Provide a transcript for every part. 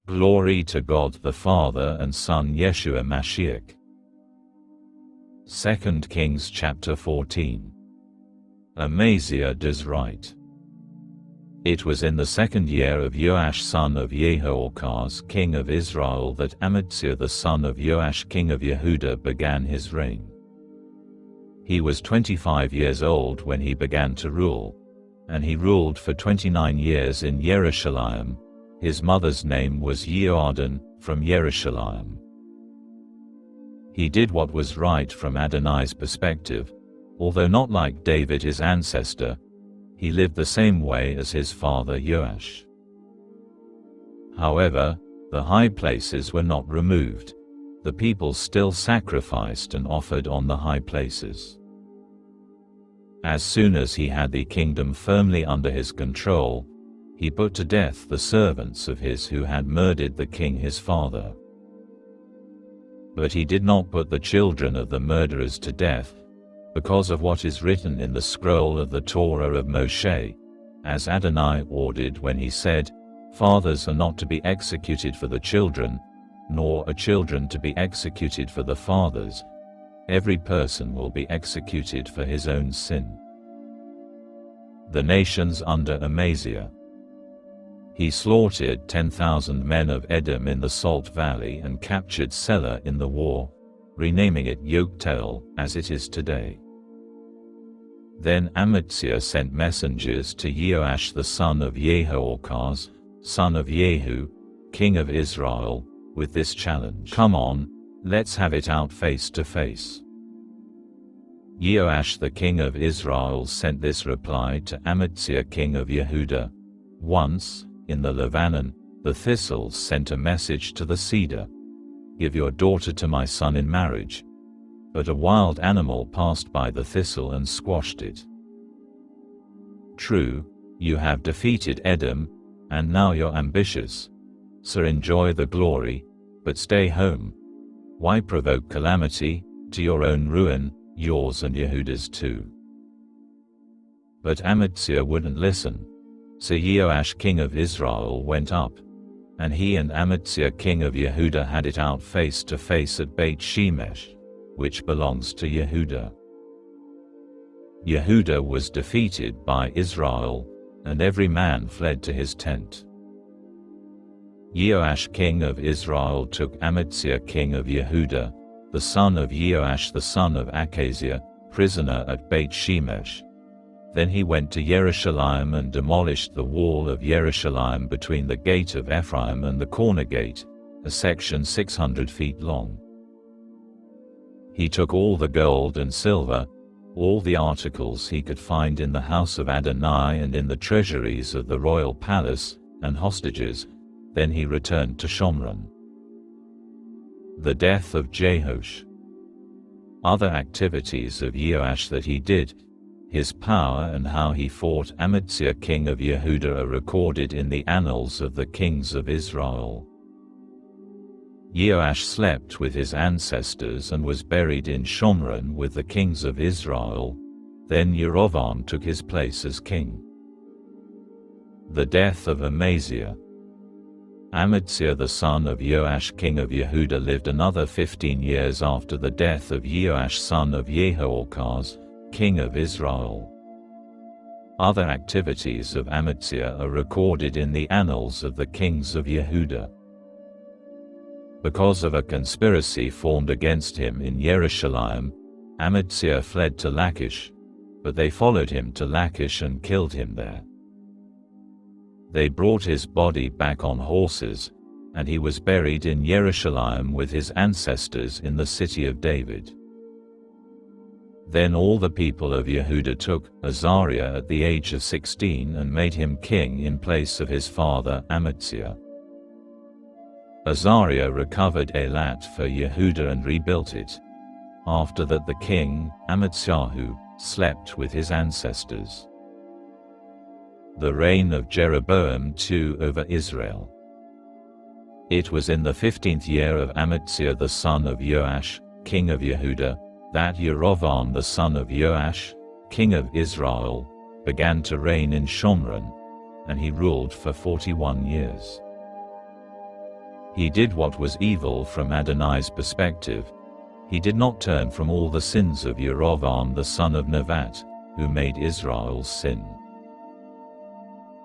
Glory to God the Father and Son Yeshua Mashiach. 2 Kings chapter 14. Amaziah does right. It was in the 2nd year of Joash son of Jehoahaz king of Israel that Amaziah the son of Joash king of Yehudah began his reign. He was 25 years old when he began to rule, and he ruled for 29 years in Jerusalem. His mother's name was Jehoaddan, from Jerusalem. He did what was right from Adonai's perspective, although not like David his ancestor. He lived the same way as his father Joash. However, the high places were not removed. The people still sacrificed and offered on the high places. As soon as he had the kingdom firmly under his control, he put to death the servants of his who had murdered the king his father. But he did not put the children of the murderers to death, because of what is written in the scroll of the Torah of Moshe, as Adonai ordered when he said, "Fathers are not to be executed for the children, nor are children to be executed for the fathers. Every person will be executed for his own sin." The nations under Amaziah. He slaughtered 10,000 men of Edom in the Salt Valley and captured Selah in the war, renaming it Yoktel, as it is today. Then Amaziah sent messengers to Joash the son of Jehoahaz, son of Jehu, king of Israel, with this challenge: "Come on, let's have it out face to face." Joash the king of Israel sent this reply to Amaziah king of Yehudah: "Once, in the Lebanon, the thistles sent a message to the cedar, 'Give your daughter to my son in marriage.' But a wild animal passed by the thistle and squashed it. True, you have defeated Edom, and now you're ambitious. So enjoy the glory, but stay home. Why provoke calamity, to your own ruin, yours and Yehudah's too?" But Amaziah wouldn't listen. So Joash king of Israel went up, and he and Amaziah king of Yehudah had it out face to face at Beit Shemesh, which belongs to Yehudah. Yehudah was defeated by Israel, and every man fled to his tent. Joash king of Israel took Amaziah king of Yehudah, the son of Joash the son of Achaziah, prisoner at Beit Shemesh. Then he went to Jerusalem and demolished the wall of Jerusalem between the gate of Ephraim and the corner gate, a section 600 feet long. He took all the gold and silver, all the articles he could find in the house of Adonai and in the treasuries of the royal palace, and hostages. Then he returned to Shomron. The death of Jehoash. Other activities of Joash that he did, his power and how he fought Amaziah king of Yehudah, are recorded in the annals of the kings of Israel. Joash slept with his ancestors and was buried in Shomron with the kings of Israel. Then Jeroboam took his place as king. The death of Amaziah. Amaziah the son of Joash king of Yehudah lived another 15 years after the death of Joash son of Jehoahaz, king of Israel. Other activities of Amaziah are recorded in the annals of the kings of Yehudah. Because of a conspiracy formed against him in Jerusalem, Amaziah fled to Lachish, but they followed him to Lachish and killed him there. They brought his body back on horses, and he was buried in Jerusalem with his ancestors in the city of David. Then all the people of Yehudah took Azariah at the age of 16 and made him king in place of his father Amaziah. Azariah recovered Eilat for Yehudah and rebuilt it. After that the king, Amaziah, slept with his ancestors. The reign of Jeroboam II over Israel. It was in the 15th year of Amaziah the son of Joash, king of Yehudah, that Jeroboam the son of Joash, king of Israel, began to reign in Shomron, and he ruled for 41 years. He did what was evil from Adonai's perspective. He did not turn from all the sins of Jeroboam the son of Nevat, who made Israel sin.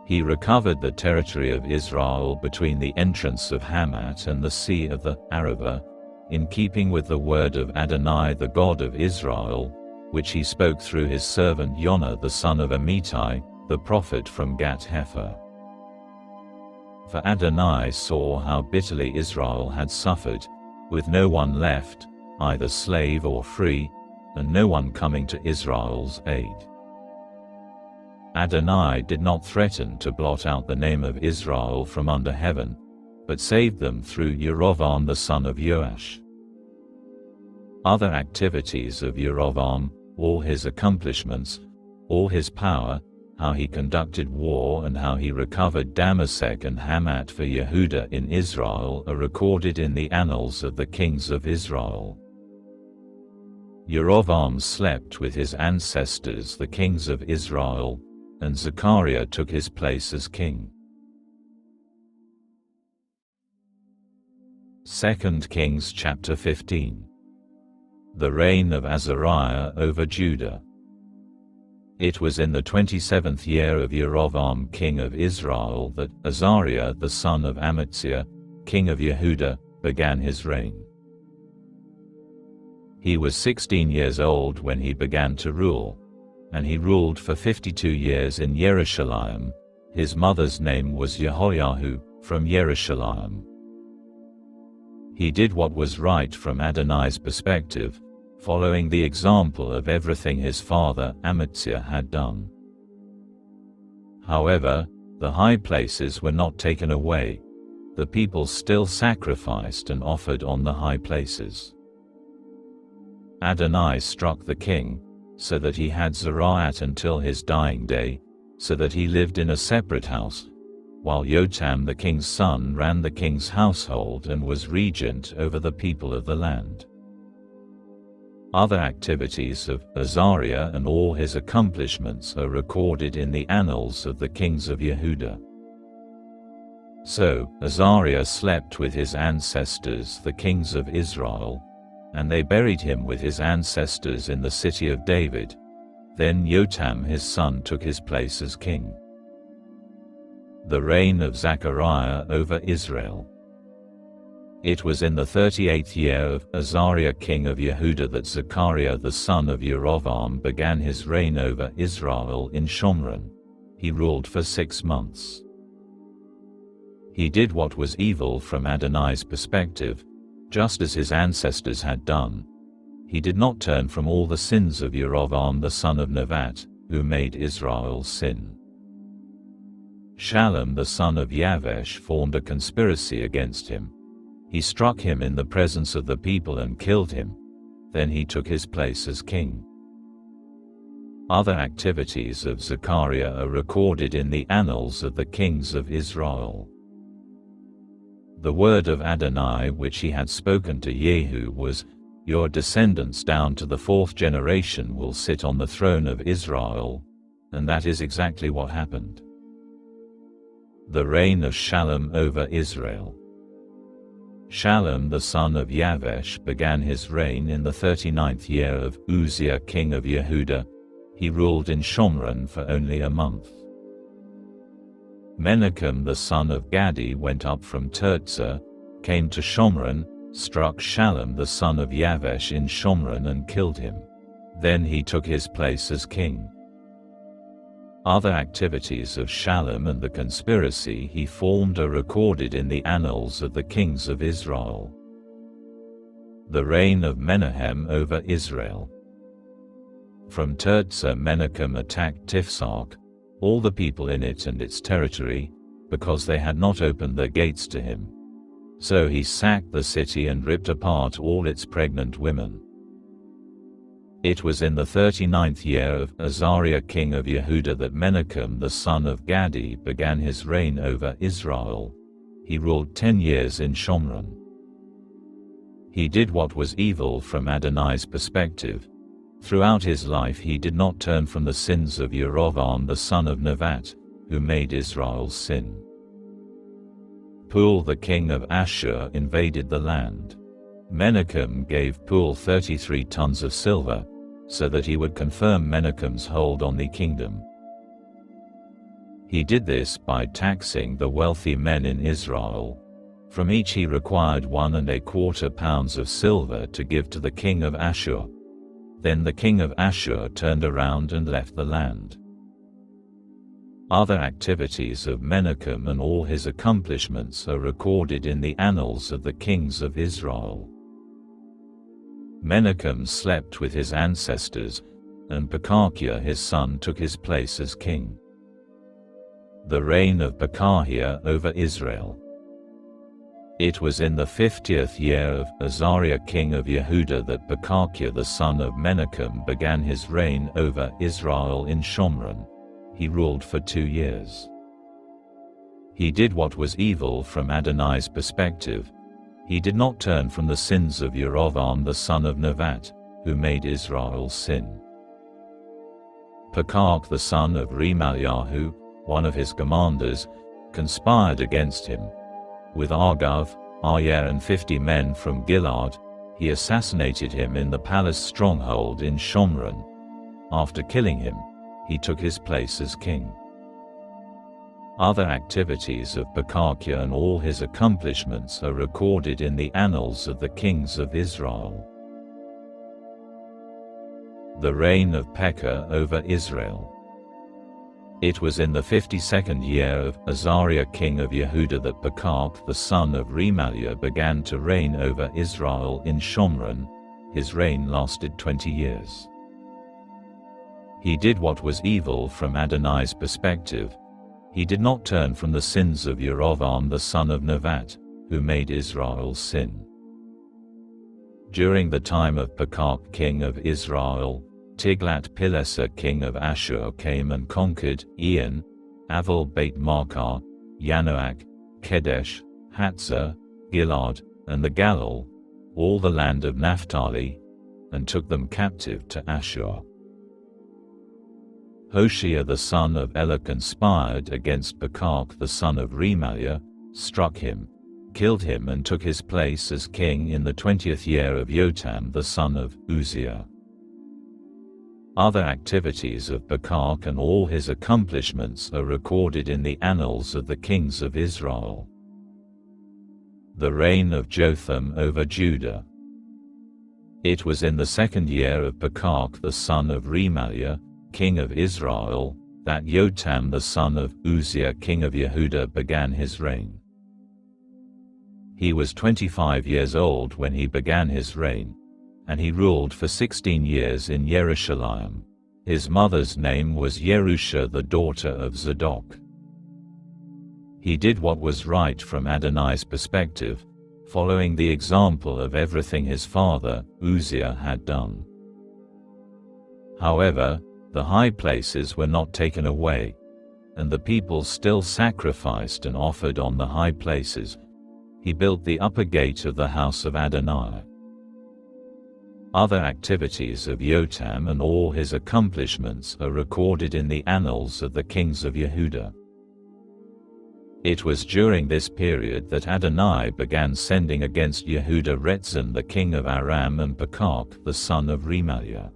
He recovered the territory of Israel between the entrance of Hamat and the Sea of the Arabah, in keeping with the word of Adonai the God of Israel, which he spoke through his servant Jonah the son of Amittai, the prophet from Gath-hepher. For Adonai saw how bitterly Israel had suffered, with no one left, either slave or free, and no one coming to Israel's aid. Adonai did not threaten to blot out the name of Israel from under heaven, but saved them through Jeroboam the son of Joash. Other activities of Jeroboam, all his accomplishments, all his power, how he conducted war and how he recovered Damasek and Hamat for Yehudah in Israel are recorded in the annals of the kings of Israel. Jeroboam slept with his ancestors the kings of Israel, and Zechariah took his place as king. 2 Kings chapter 15. The reign of Azariah over Judah. It was in the 27th year of Jeroboam king of Israel that Azariah the son of Amaziah, king of Yehudah, began his reign. He was 16 years old when he began to rule, and he ruled for 52 years in Jerusalem. His mother's name was Jehoiahu, from Jerusalem. He did what was right from Adonai's perspective, following the example of everything his father Amaziah had done. However, the high places were not taken away. The people still sacrificed and offered on the high places. Adonai struck the king, so that he had Zariah until his dying day, so that he lived in a separate house, while Jotam the king's son ran the king's household and was regent over the people of the land. Other activities of Azariah and all his accomplishments are recorded in the annals of the kings of Yehudah. So Azariah slept with his ancestors the kings of Israel, and they buried him with his ancestors in the city of David. Then Jotam his son took his place as king. The reign of Zechariah over Israel. It was in the 38th year of Azariah king of Yehudah that Zechariah the son of Jeroboam began his reign over Israel in Shomron. He ruled for 6 months. He did what was evil from Adonai's perspective, just as his ancestors had done. He did not turn from all the sins of Jeroboam the son of Nevat, who made Israel sin. Shallum the son of Yavesh formed a conspiracy against him. He struck him in the presence of the people and killed him. Then he took his place as king. Other activities of Zechariah are recorded in the annals of the kings of Israel. The word of Adonai which he had spoken to Jehu was, "Your descendants down to the 4th generation will sit on the throne of Israel," and that is exactly what happened. The reign of Shallum over Israel. Shallum the son of Yavesh began his reign in the 39th year of Uzziah king of Yehudah. He ruled in Shomron for only a month. Menachem the son of Gadi went up from Tirzah, came to Shomron, struck Shallum the son of Yavesh in Shomron and killed him. Then he took his place as king. Other activities of Shallum and the conspiracy he formed are recorded in the annals of the kings of Israel. The reign of Menahem over Israel. From Tirzah Menachem attacked Tifsach, all the people in it and its territory, because they had not opened their gates to him. So he sacked the city and ripped apart all its pregnant women. It was in the 39th year of Azariah king of Yehudah that Menachem the son of Gadi began his reign over Israel. He ruled 10 years in Shomron. He did what was evil from Adonai's perspective. Throughout his life he did not turn from the sins of Jeroboam the son of Nevat, who made Israel sin. Pul the king of Ashur invaded the land. Menachem gave Pul 33 tons of silver, so that he would confirm Menachem's hold on the kingdom. He did this by taxing the wealthy men in Israel. From each he required 1¼ pounds of silver to give to the king of Ashur. Then the king of Ashur turned around and left the land. Other activities of Menachem and all his accomplishments are recorded in the annals of the kings of Israel. Menachem slept with his ancestors, and Pekahiah his son took his place as king. The reign of Pekahiah over Israel. It was in the 50th year of Amaziah king of Yehuda that Pekahiah the son of Menachem began his reign over Israel in Shomron. He ruled for 2 years. He did what was evil from Adonai's perspective. He did not turn from the sins of Yerovam the son of Nevat, who made Israel sin. Pekahiah the son of Remaliah, one of his commanders, conspired against him. With Argav, Ayer and 50 men from Gilad, he assassinated him in the palace stronghold in Shomron. After killing him, he took his place as king. Other activities of Pekahiah and all his accomplishments are recorded in the annals of the kings of Israel. The reign of Pekah over Israel. It was in the 52nd year of Amaziah king of Yehuda that Pekahiah the son of Remaliah began to reign over Israel in Shomron. His reign lasted 20 years. He did what was evil from Adonai's perspective. He did not turn from the sins of Yerovam the son of Nevat, who made Israel sin. During the time of Pekahiah king of Israel, Tiglath-Pileser king of Ashur came and conquered Ian, Aval Beit Maachah, Yanoach, Kedesh, Hatzah, Gilad, and the Galil, all the land of Naphtali, and took them captive to Ashur. Hoshea the son of Elah conspired against Pekahiah the son of Remaliah, struck him, killed him and took his place as king in the 20th year of Yotam the son of Uzziah. Other activities of Pekahiah and all his accomplishments are recorded in the annals of the kings of Israel. The reign of Jotham over Judah. It was in the 2nd year of Pekahiah the son of Remaliah, king of Israel, that Yotam the son of Uzziah king of Yehuda began his reign. He was 25 years old when he began his reign, and he ruled for 16 years in Jerusalem. His mother's name was Yerusha the daughter of Zadok. He did what was right from Adonai's perspective, following the example of everything his father, Uzziah, had done. However, the high places were not taken away, and the people still sacrificed and offered on the high places. He built the upper gate of the house of Adonai. Other activities of Yotam and all his accomplishments are recorded in the annals of the kings of Yehuda. It was during this period that Adonai began sending against Yehuda Rezin the king of Aram and Pekahiah the son of Remaliah.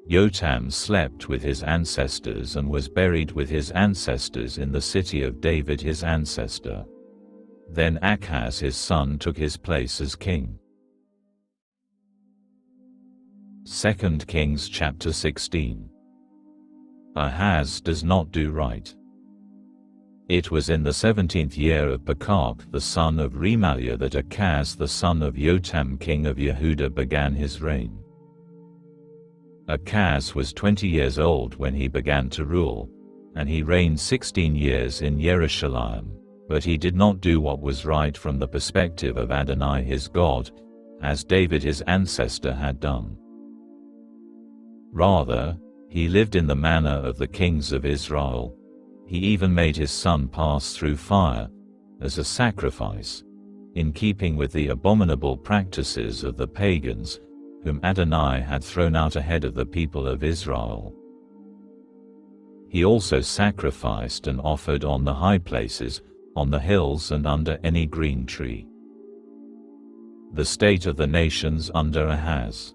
Yotam slept with his ancestors and was buried with his ancestors in the city of David his ancestor. Then Achaz his son took his place as king. 2 Kings chapter 16. Ahaz does not do right. It was in the 17th year of Pekahiah the son of Remaliah that Achaz the son of Yotam king of Yehuda began his reign. Achaz was 20 years old when he began to rule, and he reigned 16 years in Jerusalem, but he did not do what was right from the perspective of Adonai his God, as David his ancestor had done. Rather, he lived in the manner of the kings of Israel. He even made his son pass through fire, as a sacrifice, in keeping with the abominable practices of the pagans, whom Adonai had thrown out ahead of the people of Israel. He also sacrificed and offered on the high places, on the hills and under any green tree. The state of the nations under Ahaz.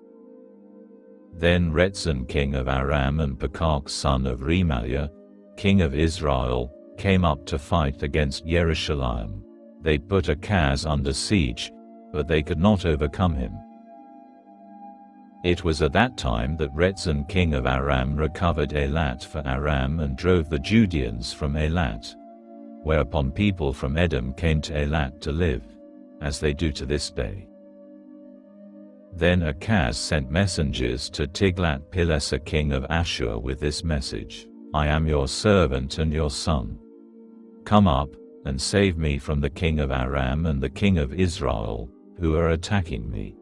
Then Rezin king of Aram and Pekah son of Remaliah, king of Israel, came up to fight against Jerusalem. They put Ahaz under siege, but they could not overcome him. It was at that time that Rezin king of Aram recovered Eilat for Aram and drove the Judeans from Eilat, whereupon people from Edom came to Eilat to live, as they do to this day. Then Ahaz sent messengers to Tiglath-Pileser king of Ashur with this message: I am your servant and your son. Come up, and save me from the king of Aram and the king of Israel, who are attacking me.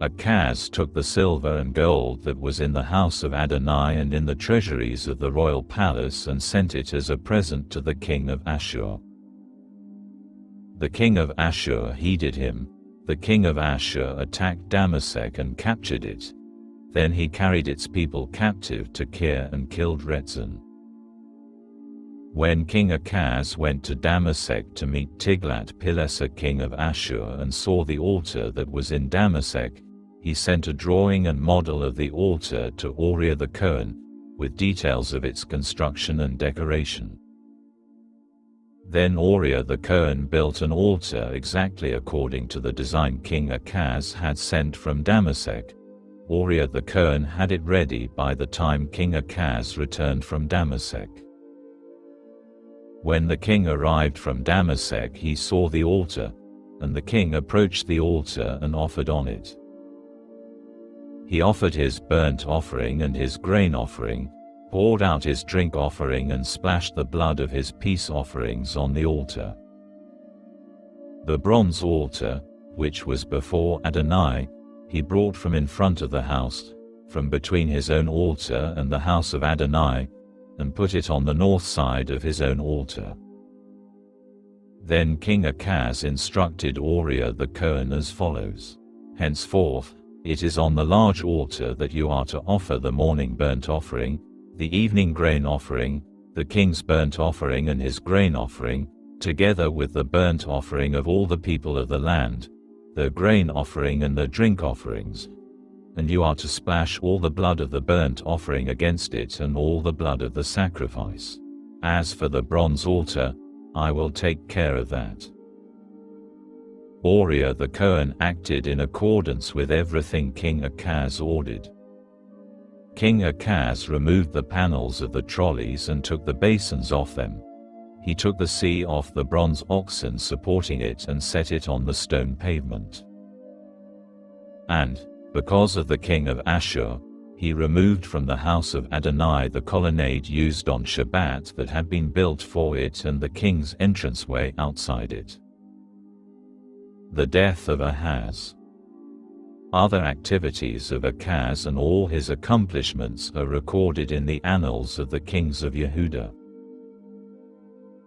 Ahaz took the silver and gold that was in the house of Adonai and in the treasuries of the royal palace and sent it as a present to the king of Ashur. The king of Ashur heeded him. The king of Ashur attacked Damasek and captured it. Then he carried its people captive to Kir and killed Rezin. When King Ahaz went to Damasek to meet Tiglath-Pileser king of Ashur and saw the altar that was in Damasek, he sent a drawing and model of the altar to Uriah the Cohen, with details of its construction and decoration. Then Uriah the Cohen built an altar exactly according to the design King Ahaz had sent from Damasek. Uriah the Cohen had it ready by the time King Ahaz returned from Damasek. When the king arrived from Damasek, he saw the altar, and the king approached the altar and offered on it. He offered his burnt offering and his grain offering, poured out his drink offering and splashed the blood of his peace offerings on the altar. The bronze altar, which was before Adonai, he brought from in front of the house, from between his own altar and the house of Adonai, and put it on the north side of his own altar. Then King Ahaz instructed Uriah the Cohen as follows: Henceforth, it is on the large altar that you are to offer the morning burnt offering, the evening grain offering, the king's burnt offering and his grain offering, together with the burnt offering of all the people of the land, the grain offering and the drink offerings. And you are to splash all the blood of the burnt offering against it and all the blood of the sacrifice. As for the bronze altar, I will take care of that. Uriah the Cohen acted in accordance with everything King Ahaz ordered. King Ahaz removed the panels of the trolleys and took the basins off them. He took the sea off the bronze oxen supporting it and set it on the stone pavement. And, because of the king of Ashur, he removed from the house of Adonai the colonnade used on Shabbat that had been built for it and the king's entranceway outside it. The death of Ahaz. Other activities of Ahaz and all his accomplishments are recorded in the annals of the kings of Yehudah.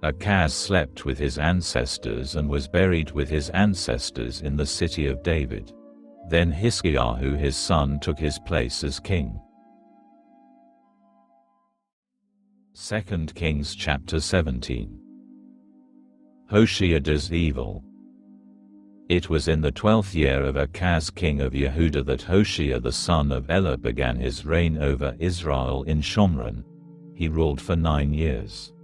Ahaz slept with his ancestors and was buried with his ancestors in the city of David. Then Hiskiyahu his son took his place as king. 2 Kings chapter 17. Hoshea does evil. It was in the 12th year of Ahaz king of Yehudah that Hoshea the son of Elah began his reign over Israel in Shomron. He ruled for 9 years.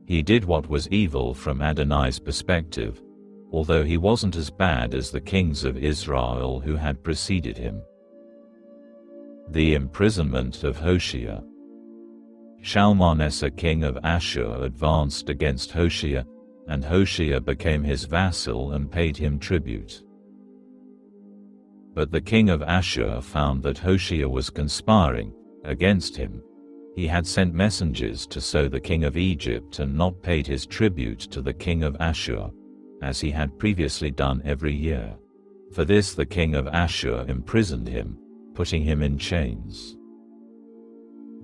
He did what was evil from Adonai's perspective, although he wasn't as bad as the kings of Israel who had preceded him. The imprisonment of Hoshea. Shalmaneser king of Ashur advanced against Hoshea, and Hoshea became his vassal and paid him tribute. But the king of Ashur found that Hoshea was conspiring against him. He had sent messengers to So the king of Egypt and not paid his tribute to the king of Ashur, as he had previously done every year. For this the king of Ashur imprisoned him, putting him in chains.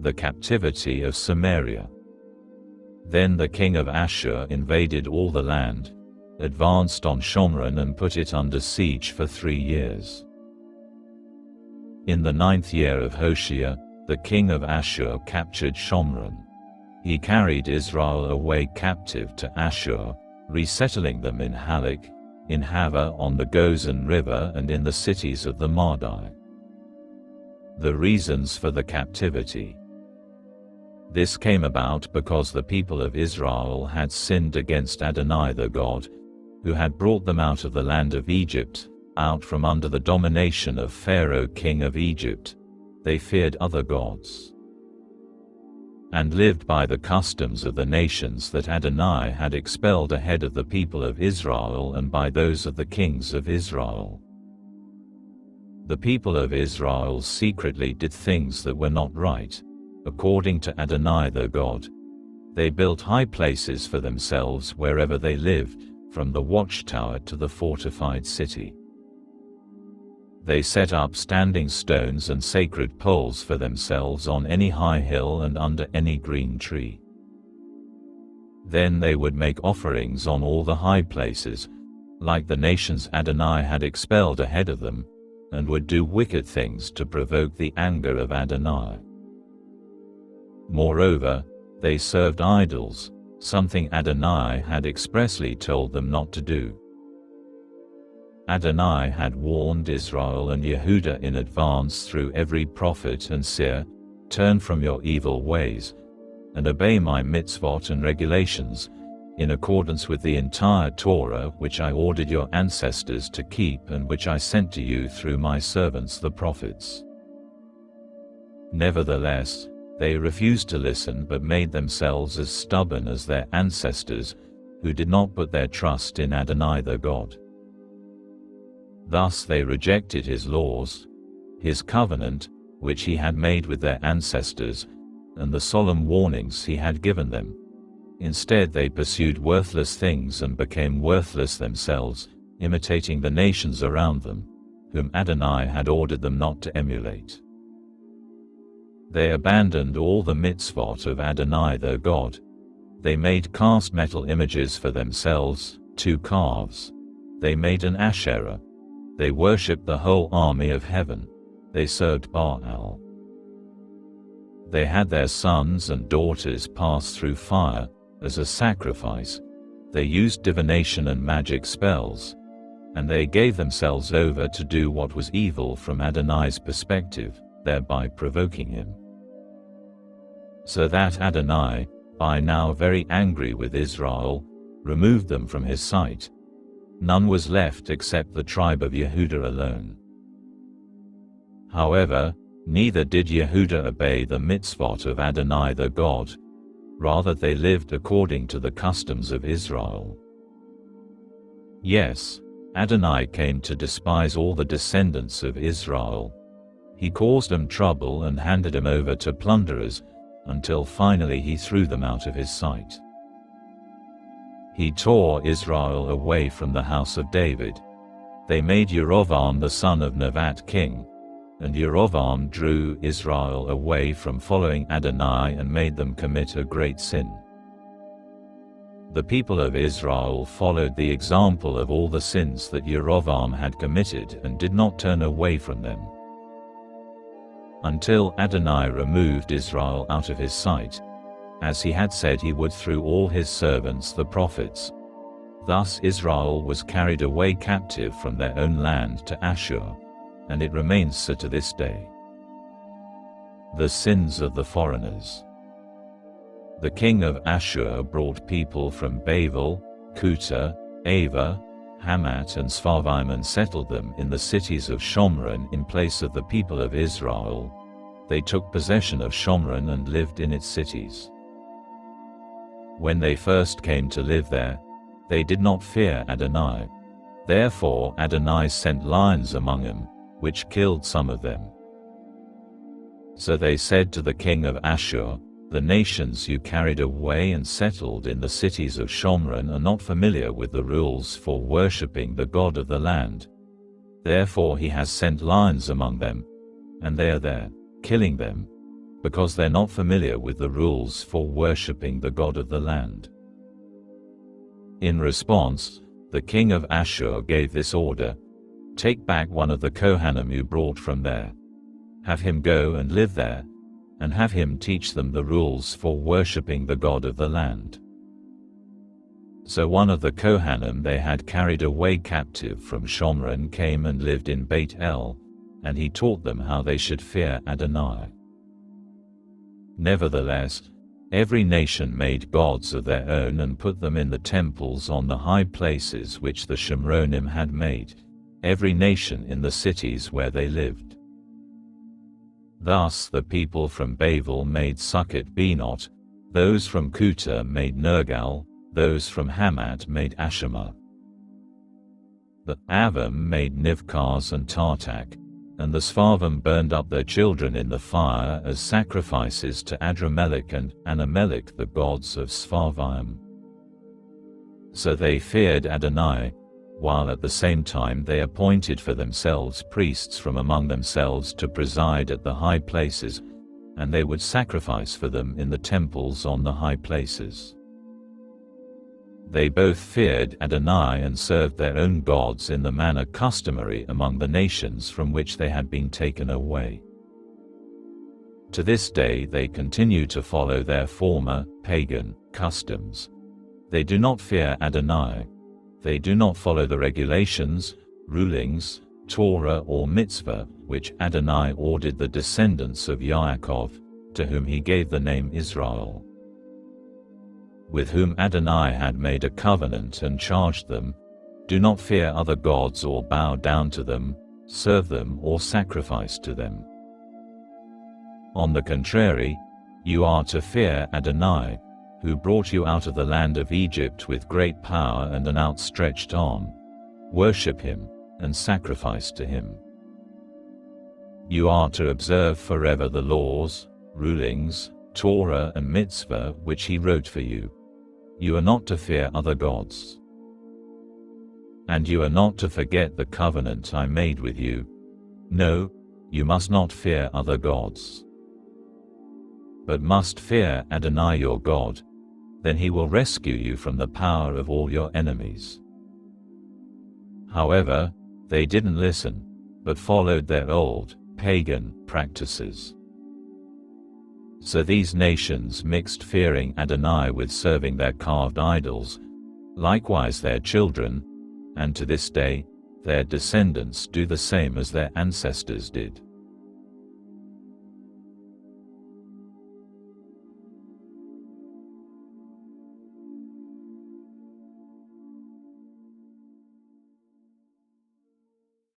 The captivity of Samaria. Then the king of Ashur invaded all the land, advanced on Shomron and put it under siege for 3 years. In the 9th year of Hoshea, the king of Ashur captured Shomron. He carried Israel away captive to Ashur, resettling them in Halak, in Hava on the Gozan River and in the cities of the Madai. The reasons for the captivity. This came about because the people of Israel had sinned against Adonai their God, who had brought them out of the land of Egypt, out from under the domination of Pharaoh king of Egypt. They feared other gods and lived by the customs of the nations that Adonai had expelled ahead of the people of Israel and by those of the kings of Israel. The people of Israel secretly did things that were not right, according to Adonai their God. They built high places for themselves wherever they lived, from the watchtower to the fortified city. They set up standing stones and sacred poles for themselves on any high hill and under any green tree. Then they would make offerings on all the high places, like the nations Adonai had expelled ahead of them, and would do wicked things to provoke the anger of Adonai. Moreover, they served idols, something Adonai had expressly told them not to do. Adonai had warned Israel and Yehudah in advance through every prophet and seer, "Turn from your evil ways, and obey my mitzvot and regulations, in accordance with the entire Torah which I ordered your ancestors to keep and which I sent to you through my servants the prophets." Nevertheless, they refused to listen but made themselves as stubborn as their ancestors, who did not put their trust in Adonai their God. Thus they rejected his laws, his covenant, which he had made with their ancestors, and the solemn warnings he had given them. Instead they pursued worthless things and became worthless themselves, imitating the nations around them, whom Adonai had ordered them not to emulate. They abandoned all the mitzvot of Adonai their God. They made cast metal images for themselves, 2 calves. They made an Asherah. They worshipped the whole army of heaven. They served Baal. They had their sons and daughters pass through fire, as a sacrifice. They used divination and magic spells, and they gave themselves over to do what was evil from Adonai's perspective, thereby provoking him. So that Adonai, by now very angry with Israel, removed them from his sight. None was left except the tribe of Yehudah alone. However, neither did Yehudah obey the mitzvot of Adonai their God. Rather they lived according to the customs of Israel. Yes, Adonai came to despise all the descendants of Israel. He caused them trouble and handed them over to plunderers, until finally he threw them out of his sight. He tore Israel away from the house of David. They made Yerovam the son of Nevat king, and Yerovam drew Israel away from following Adonai and made them commit a great sin. The people of Israel followed the example of all the sins that Yerovam had committed and did not turn away from them, until Adonai removed Israel out of his sight, as he had said he would through all his servants the prophets. Thus Israel was carried away captive from their own land to Ashur, and it remains so to this day. The sins of the foreigners. The king of Ashur brought people from Babel, Kuta, Ava, Hamat and Sfarvim and settled them in the cities of Shomron in place of the people of Israel. They took possession of Shomron and lived in its cities. When they first came to live there, they did not fear Adonai. Therefore Adonai sent lions among them, which killed some of them. So they said to the king of Ashur, "The nations you carried away and settled in the cities of Shomron are not familiar with the rules for worshipping the God of the land. Therefore he has sent lions among them, and they are there, killing them, because they're not familiar with the rules for worshipping the God of the land." In response, the king of Ashur gave this order: "Take back one of the Kohanim you brought from there. Have him go and live there, and have him teach them the rules for worshipping the God of the land. So one of the Kohanim they had carried away captive from Shomron came and lived in Beit El, and he taught them how they should fear Adonai. Nevertheless, every nation made gods of their own and put them in the temples on the high places which the Shomronim had made, every nation in the cities where they lived. Thus the people from Babel made Sukkot Benot, those from Kuta made Nergal, those from Hamat made Ashima. The Avim made Nivkars and Tartak, and the Sfarvim burned up their children in the fire as sacrifices to Adramelech and Anamelech, the gods of Sfarvim. So they feared Adonai, while at the same time they appointed for themselves priests from among themselves to preside at the high places, and they would sacrifice for them in the temples on the high places. They both feared Adonai and served their own gods in the manner customary among the nations from which they had been taken away. To this day they continue to follow their former, pagan, customs. They do not fear Adonai. They do not follow the regulations, rulings, Torah or mitzvah, which Adonai ordered the descendants of Yaakov, to whom he gave the name Israel, with whom Adonai had made a covenant and charged them, "Do not fear other gods or bow down to them, serve them or sacrifice to them. On the contrary, you are to fear Adonai, who brought you out of the land of Egypt with great power and an outstretched arm. Worship him, and sacrifice to him. You are to observe forever the laws, rulings, Torah and mitzvah which he wrote for you. You are not to fear other gods. And you are not to forget the covenant I made with you. No, you must not fear other gods, but must fear Adonai your God, then he will rescue you from the power of all your enemies." However, they didn't listen, but followed their old, pagan practices. So these nations mixed fearing Adonai with serving their carved idols, likewise their children, and to this day, their descendants do the same as their ancestors did.